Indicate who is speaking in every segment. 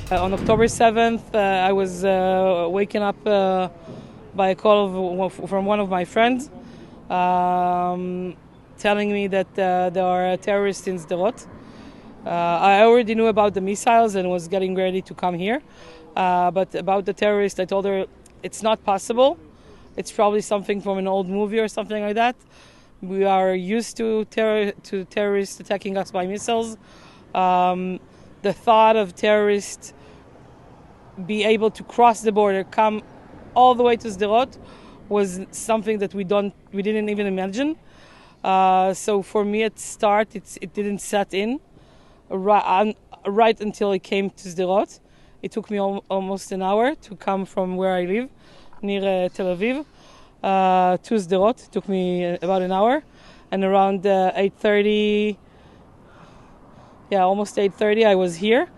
Speaker 1: On October 7th, I was waken up by a call from one of my friends telling me that there are terrorists in Sderot. I already knew about the missiles and was getting ready to come here. But about the terrorists, I told her it's not possible. It's probably something from an old movie or something like that. We are used to terrorists attacking us by missiles. The thought of terrorists be able to cross the border, come all the way to Sderot, was something that we didn't even imagine. So for me at start, it didn't set in right until it came to Sderot. It took me almost an hour to come from where I live, near Tel Aviv, to Sderot. It took me about an hour, and around 8:30, almost 8:30, I was here.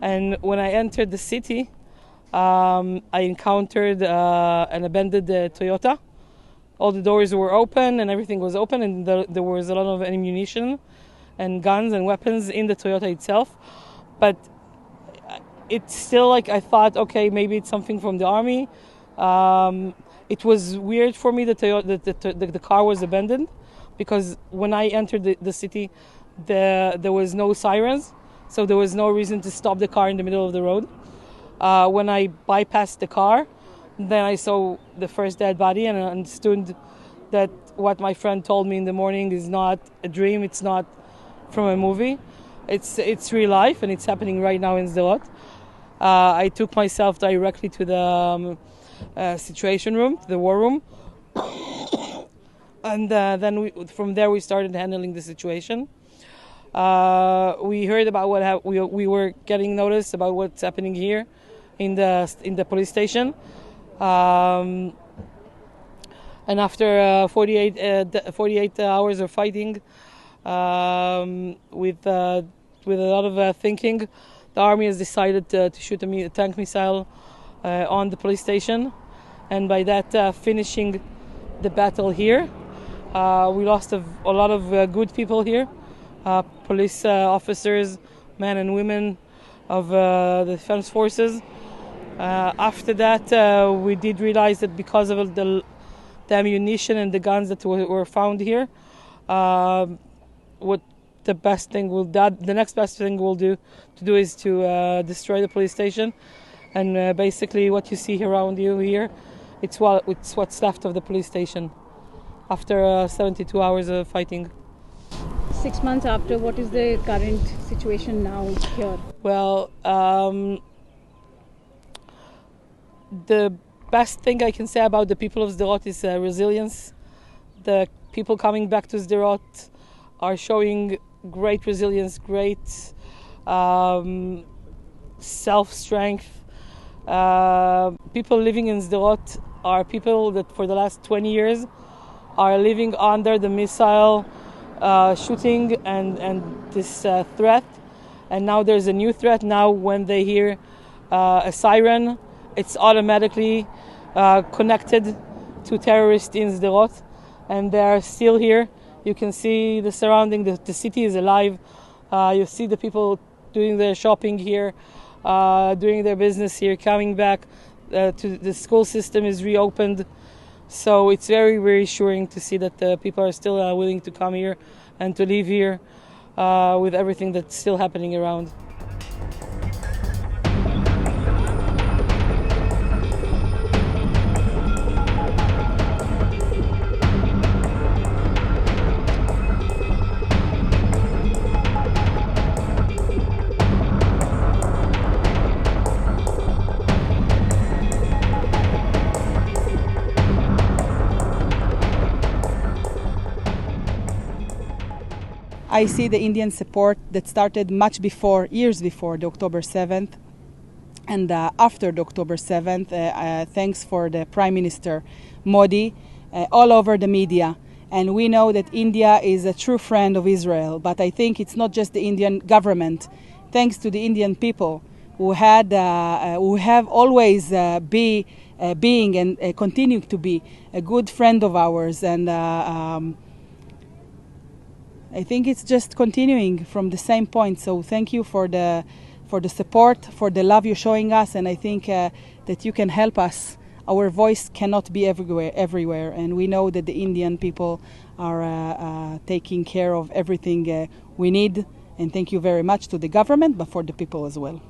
Speaker 1: And when I entered the city, I encountered an abandoned Toyota. All the doors were open and everything was open, and there was a lot of ammunition and guns and weapons in the Toyota itself. But it's still like I thought, okay, maybe it's something from the army. It was weird for me that the car was abandoned, because when I entered the city, there was no sirens, so there was no reason to stop the car in the middle of the road. When I bypassed the car, then I saw the first dead body, and I understood that what my friend told me in the morning is not a dream, it's not from a movie. It's real life, and it's happening right now in Sderot. I took myself directly to the situation room, the war room, and then from there we started handling the situation. We heard about we were getting notice about what's happening here in the police station, and after 48 hours of fighting, with a lot of thinking, the army has decided to shoot a tank missile on the police station, and by that finishing the battle here. We lost a lot of good people here, police officers, men and women of the defense forces. After that, we did realize that because of the ammunition and the guns that were found here, what the next best thing we'll do is to destroy the police station, and basically what you see around you here, it's what's left of the police station after 72 hours of fighting.
Speaker 2: 6 months after, what is the current situation now here?
Speaker 1: Well, the best thing I can say about the people of Sderot is resilience. The people coming back to Sderot are showing great resilience, great self-strength. People living in Sderot are people that for the last 20 years are living under the missile shooting and this threat. And now there's a new threat. Now when they hear a siren, it's automatically connected to terrorists in Sderot, and they are still here. You can see the surrounding, the city is alive. You see the people doing their shopping here, doing their business here, coming back. To the school system is reopened. So it's very reassuring to see that people are still willing to come here and to live here with everything that's still happening around.
Speaker 3: I see the Indian support that started much before, years before the October 7th. And after the October 7th, thanks for the Prime Minister Modi, all over the media. And we know that India is a true friend of Israel. But I think it's not just the Indian government. Thanks to the Indian people who have always being and continue to be a good friend of ours. And I think it's just continuing from the same point. So thank you for the for the support, for the love you're showing us, and I think that you can help us. Our voice cannot be everywhere, and we know that the Indian people are taking care of everything we need. And thank you very much to the government, but for the people as well.